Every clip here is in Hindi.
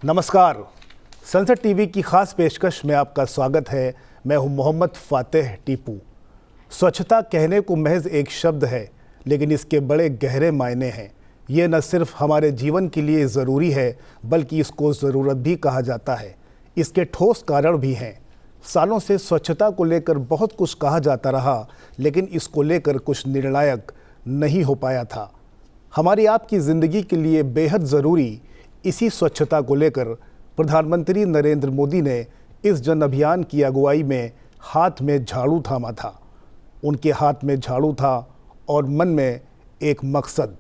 नमस्कार, सनसेट टीवी की खास पेशकश में आपका स्वागत है। मैं हूं मोहम्मद फातेह टीपू। स्वच्छता कहने को महज एक शब्द है, लेकिन इसके बड़े गहरे मायने हैं। ये न सिर्फ हमारे जीवन के लिए ज़रूरी है, बल्कि इसको ज़रूरत भी कहा जाता है। इसके ठोस कारण भी हैं। सालों से स्वच्छता को लेकर बहुत कुछ कहा जाता रहा, लेकिन इसको लेकर कुछ निर्णायक नहीं हो पाया था। हमारी आपकी ज़िंदगी के लिए बेहद ज़रूरी इसी स्वच्छता को लेकर प्रधानमंत्री नरेंद्र मोदी ने इस जन अभियान की अगुवाई में हाथ में झाड़ू थामा था। उनके हाथ में झाड़ू था और मन में एक मकसद,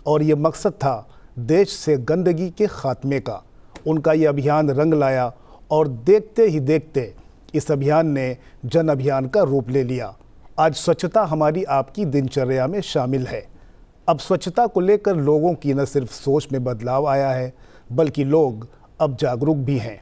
और ये मकसद था देश से गंदगी के खात्मे का। उनका ये अभियान रंग लाया और देखते ही देखते इस अभियान ने जन अभियान का रूप ले लिया। आज स्वच्छता हमारी आपकी दिनचर्या में शामिल है। अब स्वच्छता को लेकर लोगों की न सिर्फ सोच में बदलाव आया है, बल्कि लोग अब जागरूक भी हैं।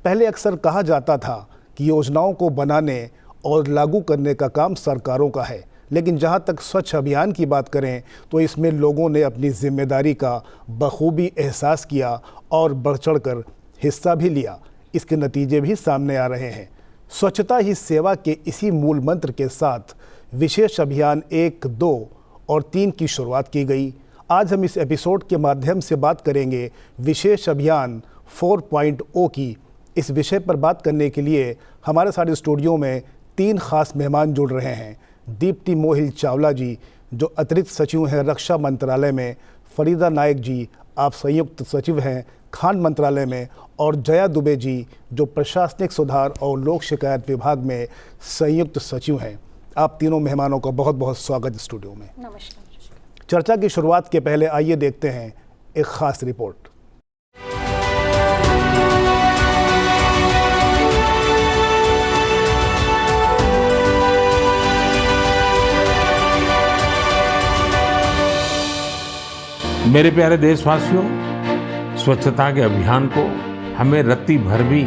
पहले अक्सर कहा जाता था कि योजनाओं को बनाने और लागू करने का काम सरकारों का है, लेकिन जहां तक स्वच्छ अभियान की बात करें तो इसमें लोगों ने अपनी जिम्मेदारी का बखूबी एहसास किया और बढ़ चढ़कर हिस्सा भी लिया। इसके नतीजे भी सामने आ रहे हैं। स्वच्छता ही सेवा के इसी मूल मंत्र के साथ विशेष अभियान 1, 2 और 3 की शुरुआत की गई। आज हम इस एपिसोड के माध्यम से बात करेंगे विशेष अभियान 4.0 की। इस विषय पर बात करने के लिए हमारे सारे स्टूडियो में 3 खास मेहमान जुड़ रहे हैं। दीप्ति मोहिल चावला जी, जो अतिरिक्त सचिव हैं रक्षा मंत्रालय में, फरीदा नायक जी, आप संयुक्त सचिव हैं खान मंत्रालय में, और जया दुबे जी, जो प्रशासनिक सुधार और लोक शिकायत विभाग में संयुक्त सचिव हैं। आप तीनों मेहमानों का बहुत बहुत स्वागत स्टूडियो में। नमस्कार। चर्चा की शुरुआत के पहले आइए देखते हैं एक खास रिपोर्ट। मेरे प्यारे देशवासियों, स्वच्छता के अभियान को हमें रत्ती भर भी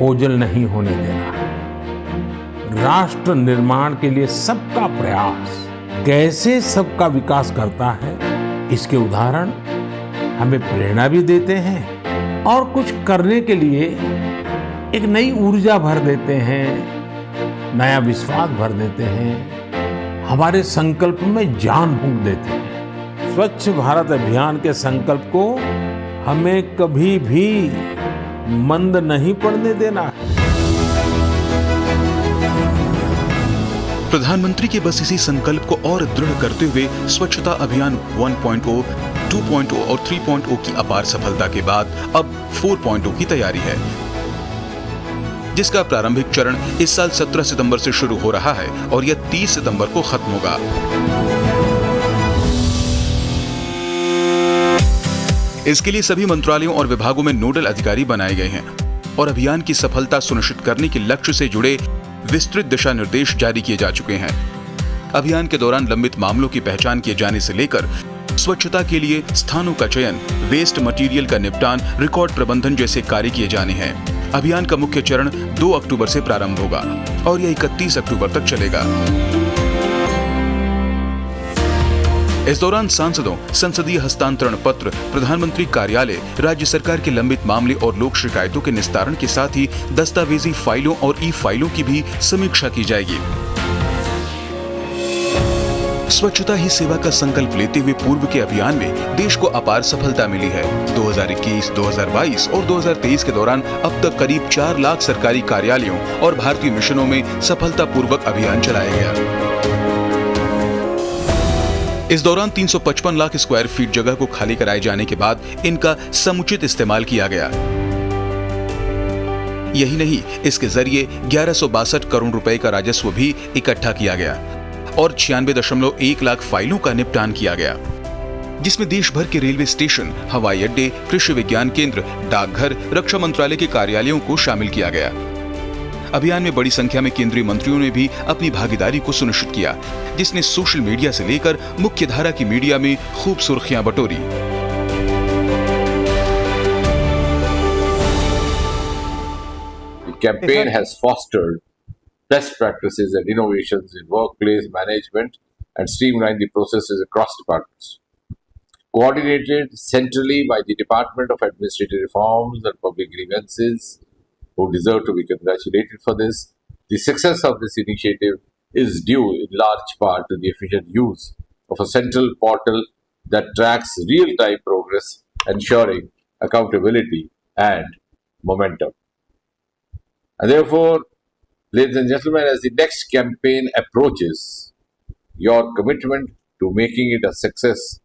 ओझल नहीं होने देना है। राष्ट्र निर्माण के लिए सबका प्रयास कैसे सबका विकास करता है, इसके उदाहरण हमें प्रेरणा भी देते हैं और कुछ करने के लिए एक नई ऊर्जा भर देते हैं, नया विश्वास भर देते हैं, हमारे संकल्प में जान फूंक देते हैं। स्वच्छ भारत अभियान के संकल्प को हमें कभी भी मंद नहीं पड़ने देना है। प्रधानमंत्री के बस इसी संकल्प को और दृढ़ करते हुए स्वच्छता अभियान 1.0, 2.0 और 3.0 की अपार सफलता के बाद अब 4.0 की तैयारी है, जिसका प्रारंभिक चरण इस साल 17 सितंबर से शुरू हो रहा है और यह 30 सितंबर को खत्म होगा। इसके लिए सभी मंत्रालयों और विभागों में नोडल अधिकारी बनाए गए हैं और अभियान की सफलता सुनिश्चित करने के लक्ष्य से जुड़े विस्तृत दिशा निर्देश जारी किए जा चुके हैं। अभियान के दौरान लंबित मामलों की पहचान किए जाने से लेकर स्वच्छता के लिए स्थानों का चयन, वेस्ट मटेरियल का निपटान, रिकॉर्ड प्रबंधन जैसे कार्य किए जाने हैं। अभियान का मुख्य चरण 2 अक्टूबर से प्रारंभ होगा और यह 31 अक्टूबर तक चलेगा। इस दौरान सांसदों, संसदीय हस्तांतरण पत्र, प्रधानमंत्री कार्यालय, राज्य सरकार के लंबित मामले और लोक शिकायतों के निस्तारण के साथ ही दस्तावेजी फाइलों और ई फाइलों की भी समीक्षा की जाएगी। स्वच्छता ही सेवा का संकल्प लेते हुए पूर्व के अभियान में देश को अपार सफलता मिली है। 2021, 2022 और 2023 के दौरान अब तक करीब 4 लाख सरकारी कार्यालयों और भारतीय मिशनों में सफलतापूर्वक अभियान चलाया गया। इस दौरान 355 लाख स्क्वायर फीट जगह को खाली कराए जाने के बाद इनका समुचित इस्तेमाल किया गया। यही नहीं, इसके जरिए 1162 करोड़ रुपए का राजस्व भी इकट्ठा किया गया और 96.1 लाख फाइलों का निपटान किया गया, जिसमें देश भर के रेलवे स्टेशन, हवाई अड्डे, कृषि विज्ञान केंद्र, डाकघर, रक्षा मंत्रालय के कार्यालयों को शामिल किया गया। अभियान में बड़ी संख्या में केंद्रीय मंत्रियों ने भी अपनी भागीदारी को सुनिश्चित किया, जिसने सोशल मीडिया से लेकर मुख्य धारा की मीडिया में खूब सुर्खियां बटोरी। The campaign has fostered best practices and innovations in workplace management and streamlined the processes across departments. coordinated centrally by the Department of Administrative Reforms and Public Grievances, who deserve to be congratulated for this. The success of this initiative is due in large part to the efficient use of a central portal that tracks real-time progress, ensuring accountability and momentum. And therefore, ladies and gentlemen, as the next campaign approaches, your commitment to making it a success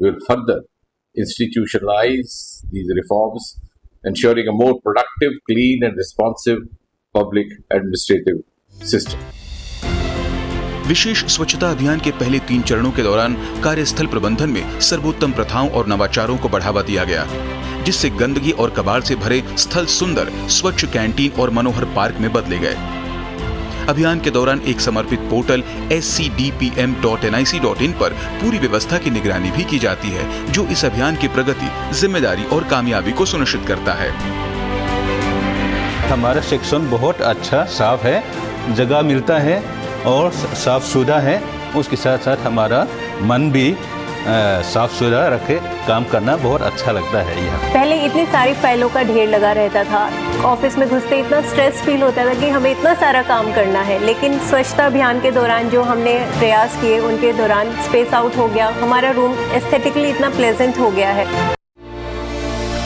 will further institutionalize these reforms, ensuring a more productive, clean and responsive public administrative system. विशेष स्वच्छता अभियान के पहले 3 चरणों के दौरान कार्यस्थल प्रबंधन में सर्वोत्तम प्रथाओं और नवाचारों को बढ़ावा दिया गया, जिससे गंदगी और कबाड़ से भरे स्थल सुंदर, स्वच्छ कैंटीन और मनोहर पार्क में बदले गए। अभियान के दौरान एक समर्पित पोर्टल scdpm.nic.in पर पूरी व्यवस्था की निगरानी भी की जाती है, जो इस अभियान की प्रगति, जिम्मेदारी और कामयाबी को सुनिश्चित करता है। हमारा सेक्शन बहुत अच्छा साफ है, जगह मिलता है और साफ सुथरा है। उसके साथ साथ हमारा मन भी साफ सुथरा रखे, काम करना बहुत अच्छा लगता है यहाँ। पहले इतनी सारी फाइलों का ढेर लगा रहता था, ऑफिस में घुसते इतना स्ट्रेस फील होता था कि हमें इतना सारा काम करना है। लेकिन स्वच्छता अभियान के दौरान जो हमने प्रयास किए, उनके दौरान स्पेस आउट हो गया, हमारा रूम एस्थेटिकली इतना प्लेजेंट हो गया है।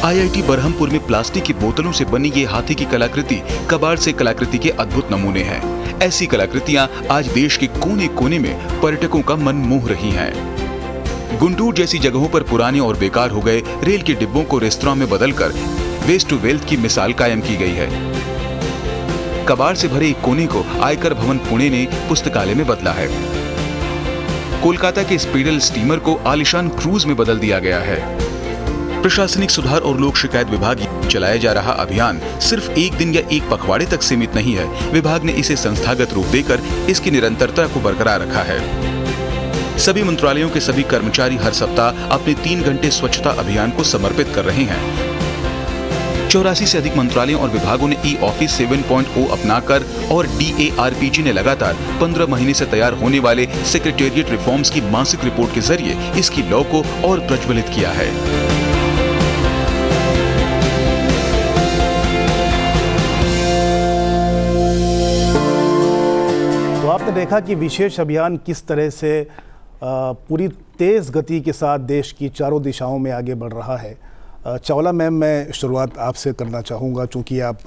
IIT बरहमपुर में प्लास्टिक की बोतलों से बनी ये हाथी की कलाकृति कबाड़ से कलाकृति के अद्भुत नमूने हैं। ऐसी कलाकृतियां आज देश के कोने कोने में पर्यटकों का मन मोह रही हैं। गुंटूर जैसी जगहों पर पुराने और बेकार हो गए रेल के डिब्बों को रेस्तरां में बदलकर वेस्ट टू वेल्थ की मिसाल कायम की गई है। कबाड़ से भरे एक कोने को आयकर भवन पुणे ने पुस्तकालय में बदला है। कोलकाता के स्पीडल स्टीमर को आलिशान क्रूज में बदल दिया गया है। प्रशासनिक सुधार और लोक शिकायत विभाग चलाया जा रहा अभियान सिर्फ एक दिन या एक पखवाड़े तक सीमित नहीं है। विभाग ने इसे संस्थागत रूप देकर इसकी निरंतरता को बरकरार रखा है। सभी मंत्रालयों के सभी कर्मचारी हर सप्ताह अपने 3 घंटे स्वच्छता अभियान को समर्पित कर रहे हैं। 84 से अधिक मंत्रालयों और विभागों ने ई-ऑफिस 7.0 अपनाकर और DARPG ने लगातार 15 महीने से तैयार होने वाले सेक्रेटेरिएट रिफॉर्म्स की मासिक रिपोर्ट के जरिए इसकी लौ को और प्रज्वलित किया है। तो आपने देखा कि विशेष अभियान किस तरह से पूरी तेज़ गति के साथ देश की चारों दिशाओं में आगे बढ़ रहा है। चावला मैम, मैं शुरुआत आपसे करना चाहूँगा, चूँकि आप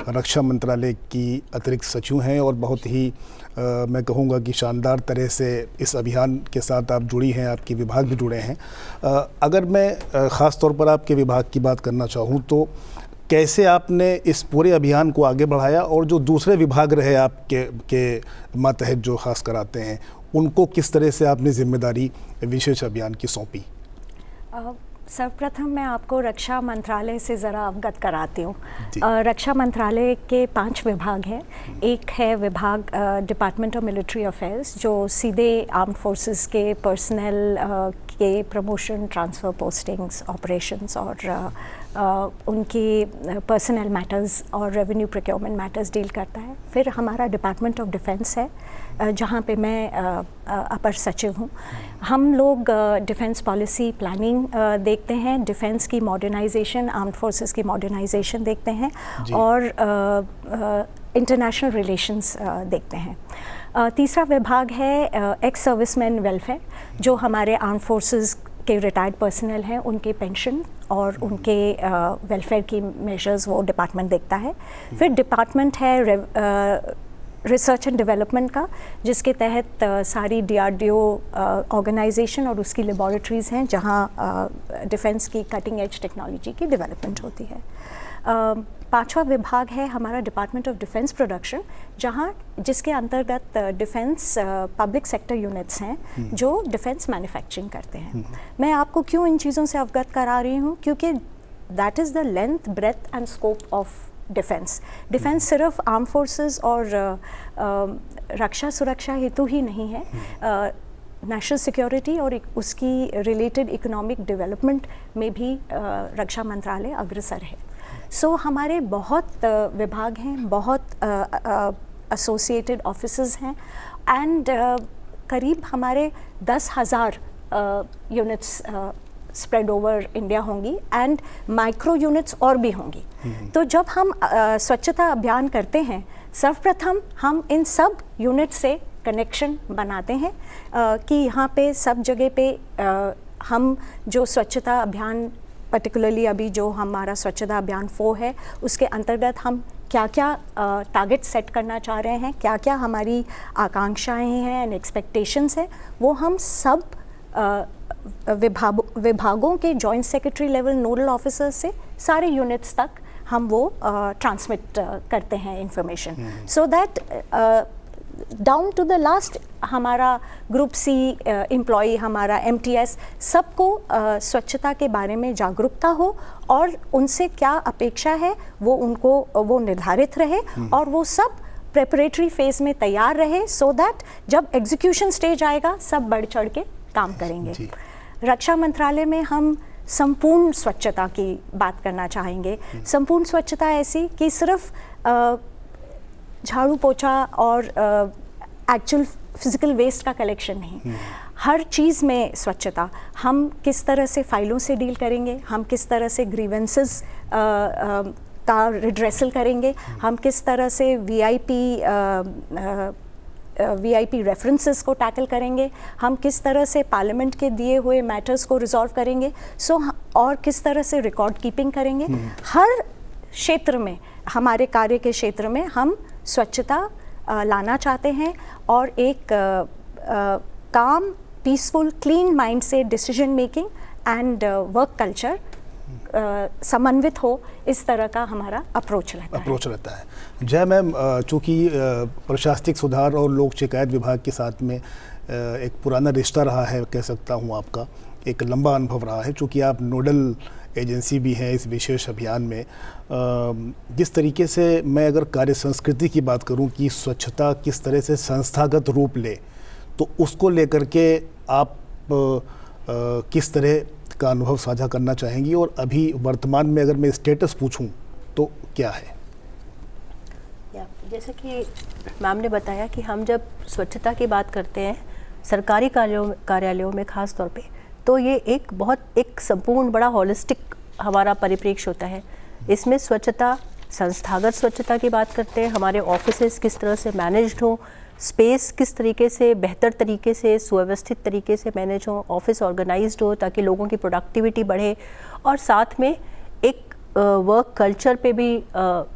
रक्षा मंत्रालय की अतिरिक्त सचिव हैं और बहुत ही मैं कहूँगा कि शानदार तरह से इस अभियान के साथ आप जुड़ी हैं, आपके विभाग भी जुड़े हैं। अगर मैं ख़ास तौर पर आपके विभाग की बात करना चाहूँ तो कैसे आपने इस पूरे अभियान को आगे बढ़ाया और जो दूसरे विभाग रहे आपके मातहत जो खास कराते हैं, उनको किस तरह से आपने जिम्मेदारी विशेष अभियान की सौंपी? सर्वप्रथम मैं आपको रक्षा मंत्रालय से ज़रा अवगत कराती हूँ। रक्षा मंत्रालय के 5 विभाग हैं। एक है विभाग डिपार्टमेंट ऑफ मिलिट्री अफेयर्स, जो सीधे आर्म्ड फोर्सेस के पर्सनल के प्रमोशन, ट्रांसफ़र, पोस्टिंग्स, ऑपरेशंस और उनकी पर्सनल मैटर्स और रेवेन्यू प्रोक्योरमेंट मैटर्स डील करता है। फिर हमारा डिपार्टमेंट ऑफ डिफेंस है, जहाँ पे मैं अपर सचिव हूँ। हम लोग डिफेंस पॉलिसी प्लानिंग देखते हैं, डिफेंस की मॉडर्नाइजेशन, आर्म्ड फोर्सेस की मॉडर्नाइजेशन देखते हैं और इंटरनेशनल रिलेशंस देखते हैं। तीसरा विभाग है एक्स सर्विसमैन वेलफेयर, जो हमारे आर्म्ड फोर्सेस के रिटायर्ड पर्सनल हैं, उनके पेंशन और उनके वेलफेयर की मेजर्स वो डिपार्टमेंट देखता है। फिर डिपार्टमेंट है रिसर्च एंड डेवलपमेंट का, जिसके तहत सारी DRDO ऑर्गेनाइजेशन और उसकी लेबॉरेटरीज़ हैं, जहां डिफेंस की कटिंग एज टेक्नोलॉजी की डेवलपमेंट होती है। 5वां विभाग है हमारा डिपार्टमेंट ऑफ डिफेंस प्रोडक्शन, जिसके अंतर्गत डिफेंस पब्लिक सेक्टर यूनिट्स हैं जो डिफेंस मैन्युफैक्चरिंग करते हैं। मैं आपको क्यों इन चीज़ों से अवगत करा रही हूँ, क्योंकि that is the length, breadth and scope of defence. Defence सिर्फ आर्म फोर्सेस और रक्षा सुरक्षा हेतु ही नहीं है, नेशनल सिक्योरिटी और उसकी रिलेटेड इकोनॉमिक डेवलपमेंट में भी रक्षा मंत्रालय अग्रसर है। सो हमारे बहुत विभाग हैं, बहुत एसोसिएटेड ऑफिसेस हैं एंड करीब हमारे 10,000 यूनिट्स स्प्रेड ओवर इंडिया होंगी एंड माइक्रो यूनिट्स और भी होंगी। तो जब हम स्वच्छता अभियान करते हैं, सर्वप्रथम हम इन सब यूनिट से कनेक्शन बनाते हैं कि यहाँ पे सब जगह पे हम जो स्वच्छता अभियान, पर्टिकुलरली अभी जो हमारा स्वच्छता अभियान 4 है, उसके अंतर्गत हम क्या क्या टारगेट सेट करना चाह रहे हैं, क्या क्या हमारी आकांक्षाएं हैं एंड एक्सपेक्टेशंस हैं, वो हम सब विभागों के joint secretary level nodal officers से सारे यूनिट्स तक हम वो ट्रांसमिट करते हैं information, so that down to the last हमारा ग्रुप सी एम्प्लॉई, हमारा MTS, सबको स्वच्छता के बारे में जागरूकता हो और उनसे क्या अपेक्षा है वो निर्धारित रहे और वो सब प्रेपरेटरी फेज में तैयार रहे, सो दैट जब एग्जीक्यूशन स्टेज आएगा सब बढ़ चढ़ के काम करेंगे। रक्षा मंत्रालय में हम संपूर्ण स्वच्छता की बात करना चाहेंगे। संपूर्ण स्वच्छता ऐसी कि सिर्फ झाड़ू पोछा और एक्चुअल फिजिकल वेस्ट का कलेक्शन नहीं, हर चीज़ में स्वच्छता। हम किस तरह से फाइलों से डील करेंगे, हम किस तरह से ग्रीवेंसेस का रिड्रेसल करेंगे, हम किस तरह से VIP रेफरेंसेस को टैकल करेंगे, हम किस तरह से पार्लियामेंट के दिए हुए मैटर्स को रिजॉल्व करेंगे, और किस तरह से रिकॉर्ड कीपिंग करेंगे। हर क्षेत्र में, हमारे कार्य के क्षेत्र में हम स्वच्छता लाना चाहते हैं और एक काम, पीसफुल, क्लीन माइंड से decision making and work culture समन्वित हो, इस तरह का हमारा अप्रोच रहता है। जय मैम, चूँकि प्रशासनिक सुधार और लोक शिकायत विभाग के साथ में एक पुराना रिश्ता रहा है, कह सकता हूँ आपका एक लंबा अनुभव रहा है, चूँकि आप नोडल एजेंसी भी हैं इस विशेष अभियान में। जिस तरीके से मैं अगर कार्य संस्कृति की बात करूं कि स्वच्छता किस तरह से संस्थागत रूप ले, तो उसको लेकर के आप किस तरह का अनुभव साझा करना चाहेंगी, और अभी वर्तमान में अगर मैं स्टेटस पूछूं तो क्या है? जैसे कि मैम ने बताया कि हम जब स्वच्छता की बात करते हैं सरकारी कार्यालयों में ख़ास तौर पे, तो ये एक संपूर्ण बड़ा हॉलिस्टिक हमारा परिप्रेक्ष्य होता है। इसमें स्वच्छता, संस्थागत स्वच्छता की बात करते हैं, हमारे ऑफिसेस किस तरह से मैनेज्ड हो, स्पेस किस तरीके से बेहतर तरीके से सुव्यवस्थित तरीके से मैनेज हो, ऑफिस ऑर्गेनाइज्ड हो ताकि लोगों की प्रोडक्टिविटी बढ़े, और साथ में एक वर्क कल्चर पे भी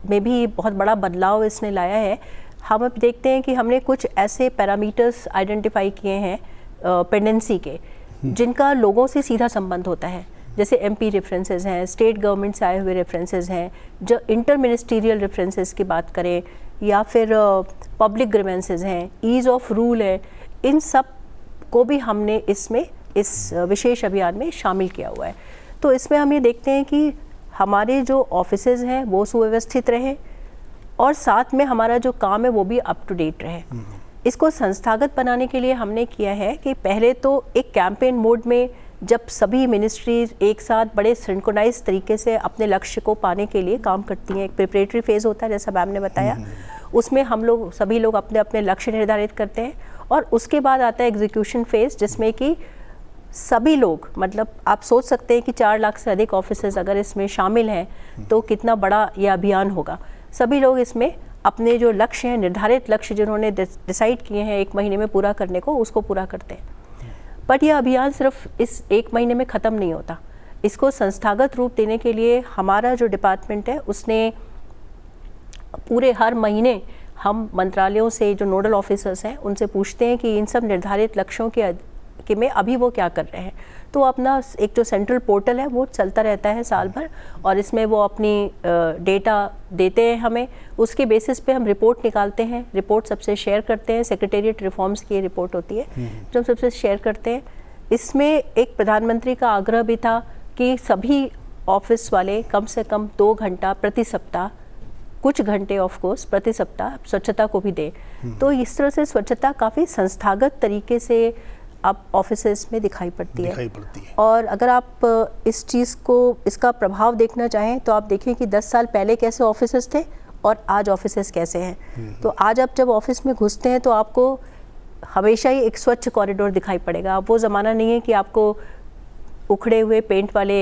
में भी बहुत बड़ा बदलाव इसने लाया है। हम अब देखते हैं कि हमने कुछ ऐसे पैरामीटर्स आइडेंटिफाई किए हैं पेंडेंसी के, जिनका लोगों से सीधा संबंध होता है, जैसे MP रेफरेंसेस हैं, स्टेट गवर्नमेंट से आए हुए रेफरेंसेस हैं, जो इंटर मिनिस्टीरियल रेफरेंसेस की बात करें, या फिर पब्लिक ग्रीवेंसेस हैं, ईज़ ऑफ रूल है, इन सब को भी हमने इसमें इस विशेष अभियान में शामिल किया हुआ है। तो इसमें हम ये देखते हैं कि हमारे जो ऑफिसेज हैं वो सुव्यवस्थित रहे और साथ में हमारा जो काम है वो भी अप टू डेट रहे। इसको संस्थागत बनाने के लिए हमने किया है कि पहले तो एक कैंपेन मोड में जब सभी मिनिस्ट्रीज एक साथ बड़े सिंक्रोनाइज तरीके से अपने लक्ष्य को पाने के लिए काम करती हैं, एक प्रिपरेटरी फेज़ होता है जैसा मैम ने बताया, उसमें हम लोग सभी लोग अपने अपने लक्ष्य निर्धारित करते हैं, और उसके बाद आता है एग्जीक्यूशन फेज़, जिसमें कि सभी लोग, मतलब आप सोच सकते हैं कि 4 लाख से अधिक ऑफिसर्स अगर इसमें शामिल हैं तो कितना बड़ा यह अभियान होगा। सभी लोग इसमें अपने जो लक्ष्य हैं, निर्धारित लक्ष्य जिन्होंने डिसाइड किए हैं 1 महीने में पूरा करने को, उसको पूरा करते हैं। बट यह अभियान सिर्फ इस 1 महीने में ख़त्म नहीं होता। इसको संस्थागत रूप देने के लिए हमारा जो डिपार्टमेंट है उसने पूरे हर महीने हम मंत्रालयों से जो नोडल ऑफिसर्स हैं उनसे पूछते हैं कि इन सब निर्धारित लक्ष्यों के में अभी वो क्या कर रहे हैं। तो अपना एक जो सेंट्रल पोर्टल है वो चलता रहता है साल भर, और इसमें वो अपनी डेटा देते हैं हमें, उसके बेसिस पे हम रिपोर्ट निकालते हैं, रिपोर्ट सबसे शेयर करते हैं। सेक्रेटेरिएट रिफॉर्म्स की रिपोर्ट होती है जो हम सबसे शेयर करते हैं। इसमें एक प्रधानमंत्री का आग्रह भी था कि सभी ऑफिस वाले कम से कम 2 घंटा प्रति सप्ताह, कुछ घंटे ऑफ कोर्स प्रति सप्ताह स्वच्छता को भी दें। तो इस तरह से स्वच्छता काफ़ी संस्थागत तरीके से अब ऑफिसेस में दिखाई पड़ती है। और अगर आप इस चीज़ को, इसका प्रभाव देखना चाहें तो आप देखें कि 10 साल पहले कैसे ऑफिसेस थे और आज ऑफिसेस कैसे हैं। तो आज आप जब ऑफिस में घुसते हैं तो आपको हमेशा ही एक स्वच्छ कॉरिडोर दिखाई पड़ेगा। अब वो ज़माना नहीं है कि आपको उखड़े हुए पेंट वाले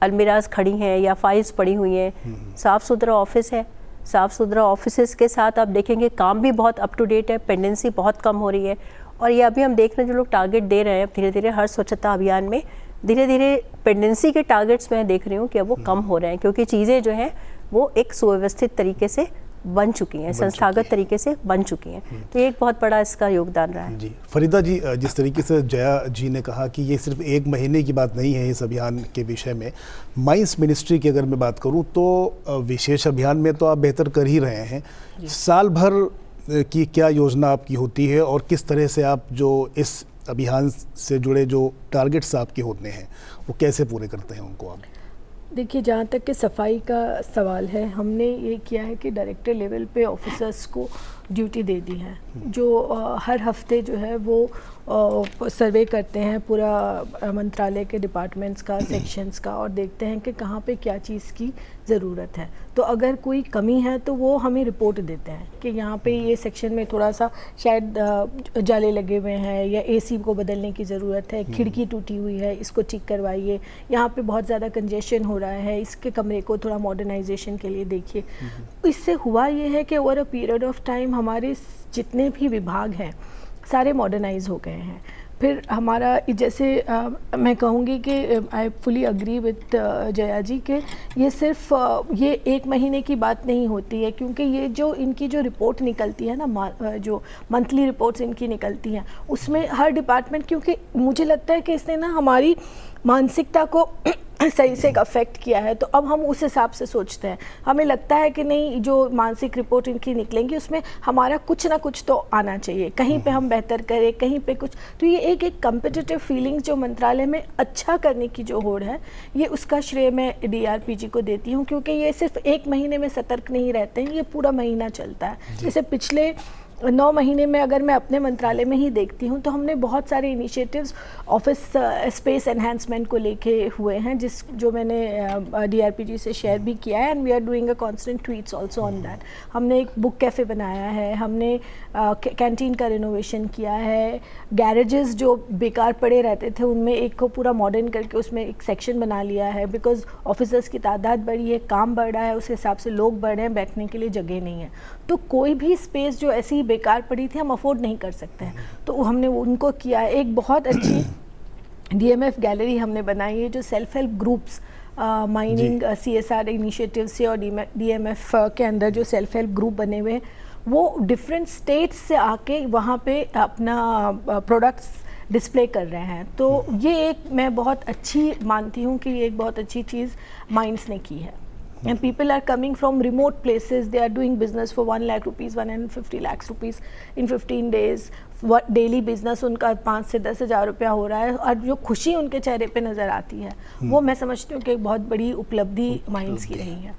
अलमीराज खड़ी हैं या फाइल्स पड़ी हुई हैं। साफ़ सुथरा ऑफिस है, साफ़ सुथरा ऑफिस के साथ आप देखेंगे काम भी बहुत अप टू डेट है, पेंडेंसी बहुत कम हो रही है। और ये अभी हम देख रहे हैं जो लोग टारगेट दे रहे हैं धीरे धीरे हर स्वच्छता अभियान में, धीरे धीरे पेंडेंसी के टारगेट्स मैं देख रही हूँ कि अब वो कम हो रहे हैं, क्योंकि चीज़ें जो हैं वो एक सुव्यवस्थित तरीके से बन चुकी हैं, संस्थागत तरीके से बन चुकी हैं। तो ये एक बहुत बड़ा इसका योगदान रहा है। जी फरीदा जी, जिस तरीके से जया जी ने कहा कि ये सिर्फ एक महीने की बात नहीं है इस अभियान के विषय में, माइंस मिनिस्ट्री की अगर मैं बात करूं तो विशेष अभियान में तो आप बेहतर कर ही रहे हैं। साल भर की क्या योजना आपकी होती है और किस तरह से आप जो इस अभियान से जुड़े जो टारगेट्स आपके होते हैं वो कैसे पूरे करते हैं उनको आप? देखिए, जहाँ तक कि सफाई का सवाल है, हमने ये किया है कि डायरेक्टर लेवल पे ऑफिसर्स को ड्यूटी दे दी है, जो हर हफ्ते जो है वो सर्वे करते हैं पूरा मंत्रालय के डिपार्टमेंट्स का, सेक्शंस का, और देखते हैं कि कहाँ पे क्या चीज़ की ज़रूरत है। तो अगर कोई कमी है तो वो हमें रिपोर्ट देते हैं कि यहाँ पे ये सेक्शन में थोड़ा सा शायद जाले लगे हुए हैं या एसी को बदलने की ज़रूरत है, खिड़की टूटी हुई है, इसको ठीक करवाइए, यहाँ पे बहुत ज़्यादा कंजेशन हो रहा है, इसके कमरे को थोड़ा मॉडर्नाइजेशन के लिए देखिए। इससे हुआ ये है कि over a period of time हमारे जितने भी विभाग हैं सारे मॉडर्नाइज हो गए हैं। फिर हमारा जैसे मैं कहूँगी कि I fully agree with Jaya ji के ये सिर्फ ये एक महीने की बात नहीं होती है, क्योंकि ये जो इनकी जो रिपोर्ट निकलती है ना, जो मंथली रिपोर्ट्स इनकी निकलती हैं, उसमें हर डिपार्टमेंट, क्योंकि मुझे लगता है कि इसने ना हमारी मानसिकता को सही से अफेक्ट किया है, तो अब हम उस हिसाब से सोचते हैं। हमें लगता है कि नहीं, जो मानसिक रिपोर्ट इनकी निकलेंगी उसमें हमारा कुछ ना कुछ तो आना चाहिए, कहीं पे हम बेहतर करें, कहीं पे कुछ। तो ये एक कम्पिटिटिव फीलिंग्स जो मंत्रालय में अच्छा करने की जो होड़ है, ये उसका श्रेय मैं DRPG को देती हूँ, क्योंकि ये सिर्फ एक महीने में सतर्क नहीं रहते हैं, ये पूरा महीना चलता है। जैसे पिछले 9 महीने में अगर मैं अपने मंत्रालय में ही देखती हूँ तो हमने बहुत सारे इनिशिएटिव्स ऑफिस स्पेस एनहांसमेंट को लेके हुए हैं, जो मैंने DRPG से शेयर भी किया है, and we are doing a constant tweets also on that. हमने एक बुक कैफ़े बनाया है, हमने कैंटीन का रिनोवेशन किया है, गैरेजेस जो बेकार पड़े रहते थे उनमें एक को पूरा मॉडर्न करके उसमें एक सेक्शन बना लिया है, बिकॉज ऑफिसर्स की तादाद बढ़ी है, काम बढ़ रहा है, उस हिसाब से लोग बढ़ रहे हैं, बैठने के लिए जगह नहीं है। तो कोई भी स्पेस जो ऐसी बेकार पड़ी थी हम अफोर्ड नहीं कर सकते हैं, तो हमने उनको किया है। एक बहुत अच्छी DMF गैलरी हमने बनाई है, जो self help groups mining CSR initiative से और DMF के अंदर जो सेल्फ हेल्प ग्रुप बने हुए हैं, वो डिफरेंट स्टेट्स से आके वहाँ पे अपना प्रोडक्ट्स डिस्प्ले कर रहे हैं। तो ये एक मैं बहुत अच्छी मानती हूँ कि ये एक बहुत अच्छी चीज़ माइंड्स ने की है। And people are coming from remote places, they are doing business for 1 lakh rupees, 150 lakhs rupees in 15 days. Daily business उनका 5 से 10 हज़ार रुपया हो रहा है, और जो खुशी उनके चेहरे पे नज़र आती है वो मैं समझती हूँ कि एक बहुत बड़ी उपलब्धि माइंड्स की रही है।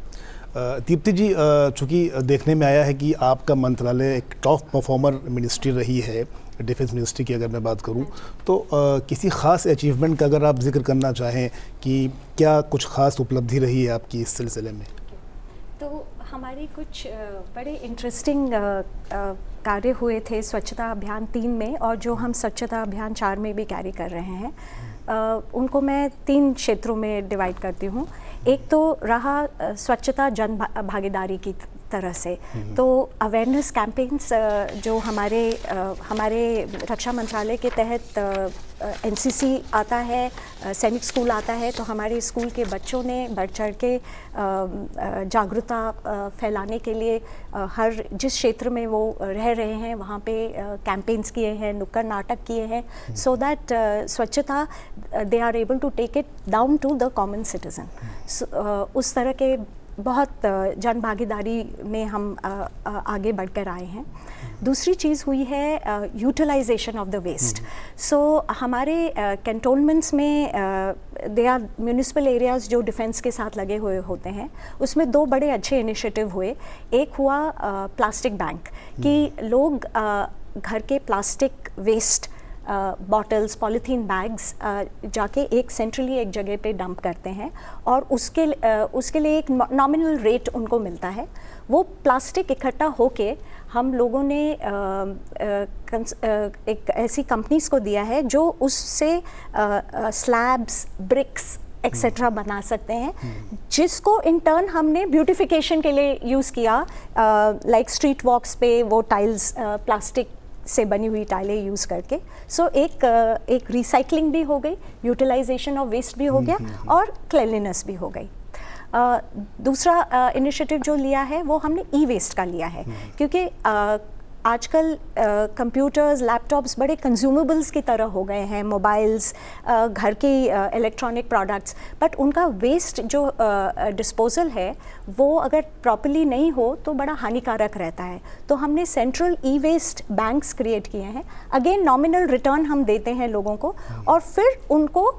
दीप्ति जी, चूँकि देखने में आया है कि आपका मंत्रालय एक टॉप परफॉर्मर मिनिस्ट्री रही है, डिफेंस मिनिस्ट्री की अगर मैं बात करूं, तो किसी ख़ास अचीवमेंट का अगर आप जिक्र करना चाहें कि क्या कुछ ख़ास उपलब्धि रही है आपकी इस सिलसिले में? तो हमारे कुछ बड़े इंटरेस्टिंग कार्य हुए थे स्वच्छता अभियान 3 में, और जो हम स्वच्छता अभियान 4 में भी कैरी कर रहे हैं। उनको मैं 3 क्षेत्रों में डिवाइड करती हूँ। एक तो रहा स्वच्छता जन भागीदारी की तरह से, तो अवेयरनेस कैंपेन्स जो हमारे रक्षा मंत्रालय के तहत NCC आता है, सैनिक स्कूल आता है, तो हमारे स्कूल के बच्चों ने बढ़ चढ़ के जागरूकता फैलाने के लिए हर जिस क्षेत्र में वो रह रहे हैं वहाँ पे कैंपेन्स किए हैं, नुक्कड़ नाटक किए हैं, सो दैट स्वच्छता they are able to take it down to the common citizen. उस तरह के बहुत जन भागीदारी में हम आगे बढ़कर आए हैं। दूसरी चीज़ हुई है यूटिलाइजेशन ऑफ द वेस्ट। सो हमारे कैंटोनमेंट्स में दे आर म्यूनिसिपल एरियाज़ जो डिफेंस के साथ लगे हुए होते हैं, उसमें 2 बड़े अच्छे इनिशिएटिव हुए। एक हुआ प्लास्टिक बैंक, कि लोग घर के plastic waste bottles, polythene bags जाके एक सेंट्रली एक जगह पे डंप करते हैं और उसके लिए एक नॉमिनल रेट उनको मिलता है। वो प्लास्टिक इकट्ठा होके हम लोगों ने एक ऐसी कंपनीज को दिया है जो उससे स्लैब्स, ब्रिक्स एक्सेट्रा बना सकते हैं, जिसको इन टर्न हमने ब्यूटिफिकेशन के लिए यूज़ किया, लाइक स्ट्रीट वॉक्स पे वो टाइल्स प्लास्टिक से बनी हुई टाइलें यूज़ करके। सो एक रिसाइकलिंग भी हो गई, यूटिलाइजेशन ऑफ वेस्ट भी हो गया और क्लीनलीनेस भी हो गई। दूसरा इनिशिएटिव जो लिया है वो हमने ई वेस्ट का लिया है, क्योंकि आजकल कंप्यूटर्स, लैपटॉप्स बड़े कंज्यूमेबल्स की तरह हो गए हैं, मोबाइल्स, घर के इलेक्ट्रॉनिक प्रोडक्ट्स, बट उनका वेस्ट जो डिस्पोजल है वो अगर प्रॉपर्ली नहीं हो तो बड़ा हानिकारक रहता है। तो हमने सेंट्रल ई वेस्ट बैंक्स क्रिएट किए हैं। अगेन नॉमिनल रिटर्न हम देते हैं लोगों को और फिर उनको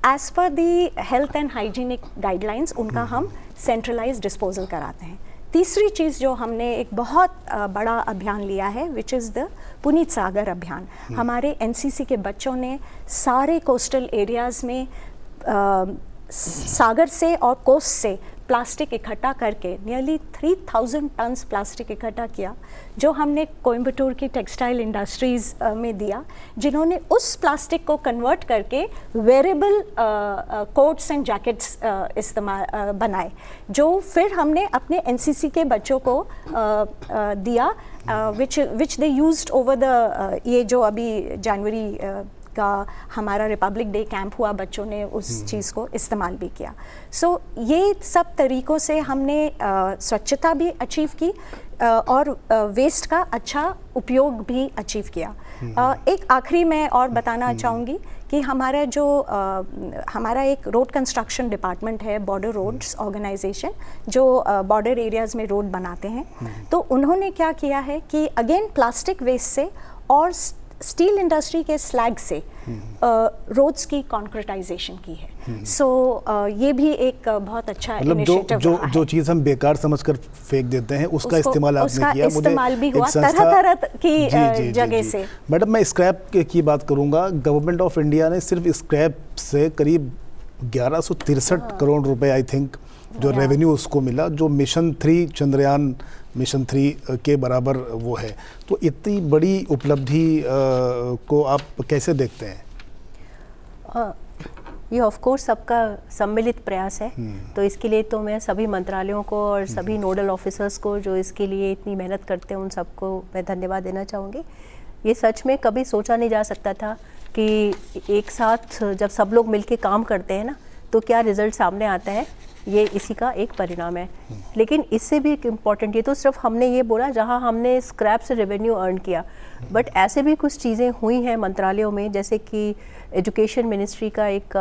as per the health and hygienic guidelines उनका हम सेंट्रलाइज डिस्पोजल कराते हैं। तीसरी चीज़ जो हमने एक बहुत बड़ा अभियान लिया है, विच इज़ द पुनीत सागर अभियान। हमारे एनसीसी के बच्चों ने सारे कोस्टल एरियाज़ में सागर से और कोस्ट से प्लास्टिक इकट्ठा करके नियरली 3000 टन्स प्लास्टिक इकट्ठा किया, जो हमने कोयम्बटूर की टेक्सटाइल इंडस्ट्रीज़ में दिया, जिन्होंने उस प्लास्टिक को कन्वर्ट करके वेरेबल कोट्स एंड जैकेट्स इस्तेमाल बनाए, जो फिर हमने अपने एनसीसी के बच्चों को दिया, विच दे यूज्ड ओवर द ये जो अभी जनवरी का हमारा रिपब्लिक डे कैंप हुआ, बच्चों ने उस चीज़ को इस्तेमाल भी किया। सो ये सब तरीक़ों से हमने स्वच्छता भी अचीव की और वेस्ट का अच्छा उपयोग भी अचीव किया। एक आखिरी मैं और बताना चाहूँगी कि हमारा जो हमारा एक रोड कंस्ट्रक्शन डिपार्टमेंट है, बॉर्डर रोड्स ऑर्गेनाइजेशन, जो बॉर्डर एरियाज़ में रोड बनाते हैं, तो उन्होंने क्या किया है कि अगेन प्लास्टिक वेस्ट से और स्टील इंडस्ट्री के स्लैग से रोड्स की कॉन्क्रीटाइजेशन की है। सो ये भी एक बहुत अच्छा इनिशिएटिव रहा है। जो चीज़ हम बेकार समझकर फेंक देते हैं उसका इस्तेमाल आपने किया। इस्तेमाल भी हुआ तरह की जगह से। मैडम, मैं स्क्रैप की बात करूंगा। गवर्नमेंट ऑफ इंडिया ने सिर्फ स्क्रैप से करीब 1163 करोड़ रुपए आई थिंक जो रेवेन्यू उसको मिला, जो मिशन 3 चंद्रयान मिशन 3 के बराबर वो है। तो इतनी बड़ी उपलब्धि को आप कैसे देखते हैं? ये ऑफ कोर्स सबका सम्मिलित प्रयास है। तो इसके लिए तो मैं सभी मंत्रालयों को और सभी नोडल ऑफिसर्स को जो इसके लिए इतनी मेहनत करते हैं उन सबको मैं धन्यवाद देना चाहूँगी। ये सच में कभी सोचा नहीं जा सकता था कि एक साथ जब सब लोग मिलके काम करते हैं ना तो क्या रिजल्ट सामने आता है। ये इसी का एक परिणाम है। लेकिन इससे भी एक इम्पॉर्टेंट, ये तो सिर्फ हमने ये बोला जहाँ हमने स्क्रैप से रेवेन्यू अर्न किया, बट ऐसे भी कुछ चीज़ें हुई हैं मंत्रालयों में, जैसे कि एजुकेशन मिनिस्ट्री का एक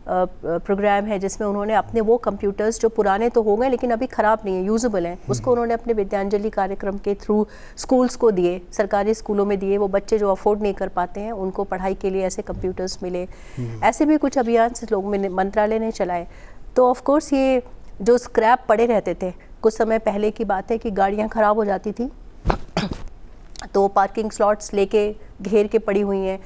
प्रोग्राम है जिसमें उन्होंने अपने वो कंप्यूटर्स जो पुराने तो हो गए लेकिन अभी ख़राब नहीं है, यूजेबल हैं, उसको उन्होंने अपने विद्यांजलि कार्यक्रम के थ्रू स्कूल्स को दिए, सरकारी स्कूलों में दिए। वो बच्चे जो अफोर्ड नहीं कर पाते हैं उनको पढ़ाई के लिए ऐसे कंप्यूटर्स मिले। ऐसे भी कुछ अभियान से लोग मंत्रालय ने चलाए। तो ऑफ कोर्स ये जो स्क्रैप पड़े रहते थे, कुछ समय पहले की बात है कि गाड़ियाँ ख़राब हो जाती थी तो पार्किंग स्लॉट्स लेके घेर के पड़ी हुई हैं।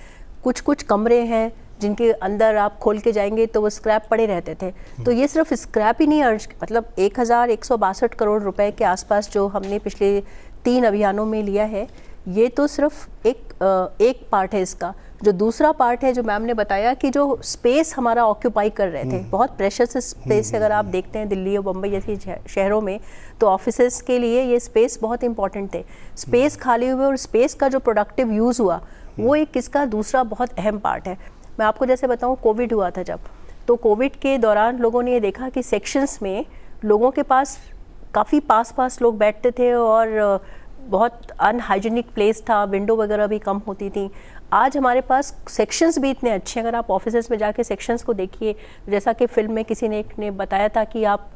कुछ कमरे हैं जिनके अंदर आप खोल के जाएंगे तो वो स्क्रैप पड़े रहते थे। तो ये सिर्फ स्क्रैप ही नहीं अर्ज, मतलब 1162 करोड़ रुपए के आसपास जो हमने पिछले 3 अभियानों में लिया है, ये तो सिर्फ एक पार्ट है इसका। जो दूसरा पार्ट है जो मैम ने बताया कि जो स्पेस हमारा ऑक्यूपाई कर रहे थे, बहुत प्रेशियस स्पेस, अगर आप देखते हैं दिल्ली और बम्बई जैसी शहरों में तो ऑफिसेस के लिए ये स्पेस बहुत इंपॉर्टेंट थे। स्पेस खाली हुए और स्पेस का जो प्रोडक्टिव यूज़ हुआ वो एक इसका दूसरा बहुत अहम पार्ट है। मैं आपको जैसे बताऊं, कोविड हुआ था जब, तो कोविड के दौरान लोगों ने ये देखा कि सेक्शंस में लोगों के पास काफ़ी पास लोग बैठते थे और बहुत अनहाइजीनिक प्लेस था, विंडो वगैरह भी कम होती थी। आज हमारे पास सेक्शंस भी इतने अच्छे हैं, अगर आप ऑफिसेस में जाके सेक्शंस को देखिए, जैसा कि फिल्म में किसी ने बताया था कि आप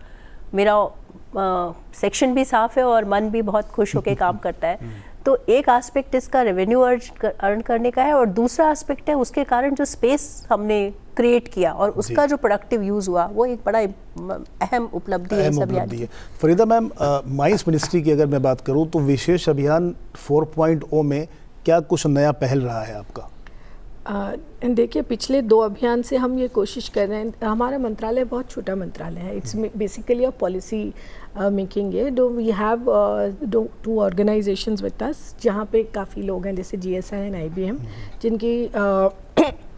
मेरा सेक्शन भी साफ़ है और मन भी बहुत खुश होकर काम करता है। तो एक एस्पेक्ट इसका रेवेन्यू अर्न करने का है और दूसरा एस्पेक्ट है उसके कारण जो स्पेस हमने क्रिएट किया और उसका जो प्रोडक्टिव यूज़ हुआ, वो एक बड़ा अहम उपलब्धि है इस अभियान की। फरीदा मैम, माइंस मिनिस्ट्री की अगर मैं बात करूं तो विशेष अभियान 4.0 में क्या कुछ नया पहल रहा है आपका? देखिए, पिछले 2 अभियान से हम ये कोशिश कर रहे हैं। हमारा मंत्रालय बहुत छोटा मंत्रालय है, it's basically a policy making है। Do we have 2 organisations with us, जहाँ पे काफ़ी लोग हैं, जैसे GSI एंड IBM,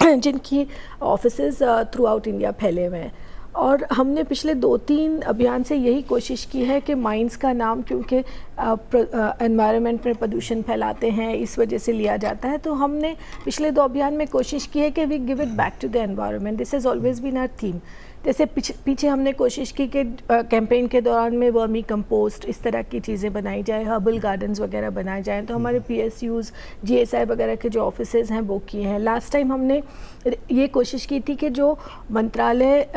जिनकी ऑफिसेज थ्रू आउट इंडिया फैले हुए हैं। और हमने पिछले 2-3 अभियान से यही कोशिश की है कि माइंस का नाम, क्योंकि एनवायरनमेंट में प्रदूषण फैलाते हैं, इस वजह से लिया जाता है। तो हमने पिछले 2 अभियान में कोशिश की है कि we give it back to the environment. This has always been our theme. जैसे पीछे हमने कोशिश की कि कैंपेन के दौरान में वर्मी कंपोस्ट, इस तरह की चीज़ें बनाई जाए, हर्बल गार्डन्स वगैरह बनाए जाएँ। तो हमारे PSUs, GSI वगैरह के जो ऑफिसेज हैं वो किए हैं। लास्ट टाइम हमने ये कोशिश की थी कि जो मंत्रालय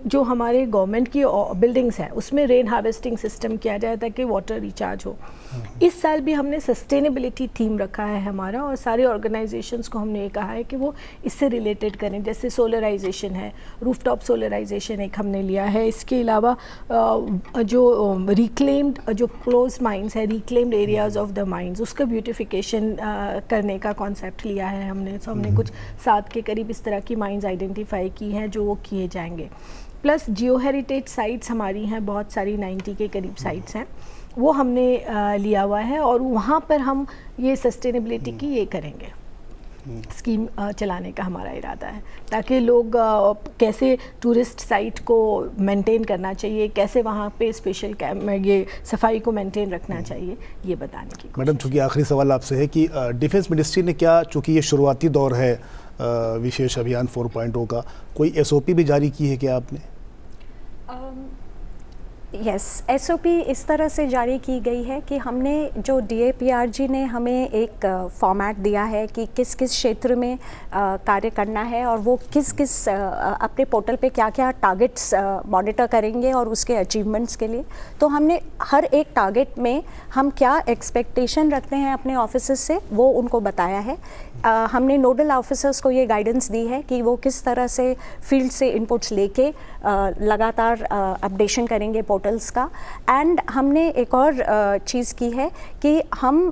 जो हमारे गवर्नमेंट की बिल्डिंग्स हैं उसमें रेन हार्वेस्टिंग सिस्टम किया जाए ताकि वाटर रिचार्ज हो। इस साल भी हमने सस्टेनेबिलिटी थीम रखा है हमारा, और सारे ऑर्गेनाइजेशंस को हमने ये कहा है कि वो इससे रिलेटेड करें। जैसे सोलराइजेशन है, रूफटॉप सोलराइजेशन एक हमने लिया है। इसके अलावा जो रिक्लेम्ड, जो क्लोज माइंस है, reclaimed areas of the mines, उसका ब्यूटिफिकेशन करने का कॉन्सेप्ट लिया है हमने। तो हमने कुछ 7 के करीब इस तरह की माइंस आइडेंटिफाई की हैं जो वो किए जाएंगे। प्लस जियो हेरिटेज साइट्स हमारी हैं, बहुत सारी 90 के करीब साइट्स हैं, वो हमने लिया हुआ है, और वहाँ पर हम ये सस्टेनेबिलिटी की ये करेंगे, स्कीम चलाने का हमारा इरादा है, ताकि लोग कैसे टूरिस्ट साइट को मेंटेन करना चाहिए, कैसे वहाँ पे स्पेशल ये सफाई को मेंटेन रखना चाहिए, ये बताने की। मैडम, चूँकि आखिरी सवाल आपसे है कि डिफेंस मिनिस्ट्री ने क्या, चूँकि ये शुरुआती दौर है विशेष अभियान 4.0 का, कोई SOP भी जारी की है क्या आपने? यस, SOP इस तरह से जारी की गई है कि हमने जो DAPRG ने हमें एक फॉर्मेट दिया है कि किस किस क्षेत्र में कार्य करना है, और वो किस किस अपने पोर्टल पे क्या क्या टारगेट्स मॉनिटर करेंगे और उसके अचीवमेंट्स के लिए। तो हमने हर एक टारगेट में हम क्या एक्सपेक्टेशन रखते हैं अपने ऑफिसर्स से, वो उनको बताया है। हमने नोडल ऑफिसर्स को ये गाइडेंस दी है कि वो किस तरह से फील्ड से इनपुट्स लेके लगातार अपडेशन करेंगे पोर्टल्स का। एंड हमने एक और चीज़ की है कि हम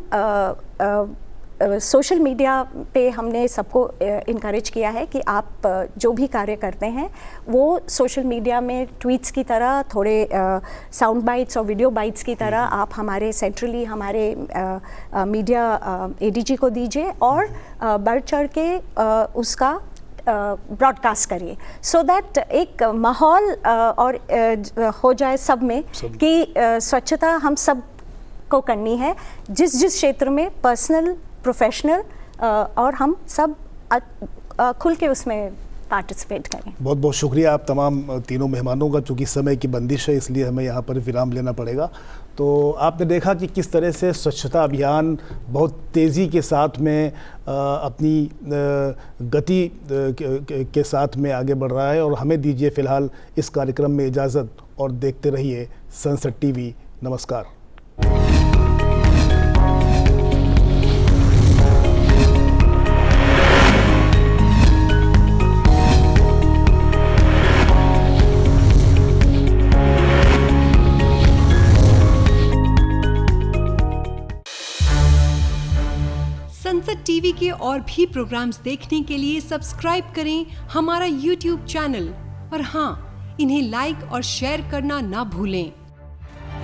सोशल मीडिया पे हमने सबको इनकरेज किया है कि आप जो भी कार्य करते हैं वो सोशल मीडिया में ट्वीट्स की तरह, थोड़े साउंड बाइट्स और वीडियो बाइट्स की तरह आप हमारे सेंट्रली हमारे मीडिया ADG को दीजिए, और बढ़ चढ़ के उसका ब्रॉडकास्ट करिए, सो दैट एक माहौल और हो जाए सब में कि स्वच्छता हम सब को करनी है, जिस जिस क्षेत्र में, पर्सनल, प्रोफेशनल, और हम सब खुल के उसमें पार्टिसिपेट करें। बहुत बहुत शुक्रिया आप तमाम तीनों मेहमानों का। चूँकि समय की बंदिश है इसलिए हमें यहाँ पर विराम लेना पड़ेगा। तो आपने देखा कि किस तरह से स्वच्छता अभियान बहुत तेज़ी के साथ में अपनी गति के साथ में आगे बढ़ रहा है। और हमें दीजिए फ़िलहाल इस कार्यक्रम में इजाज़त, और देखते रहिए संसद TV। नमस्कार। संसद TV के और भी प्रोग्राम्स देखने के लिए सब्सक्राइब करें हमारा YouTube चैनल, और हाँ, इन्हें लाइक और शेयर करना ना भूलें।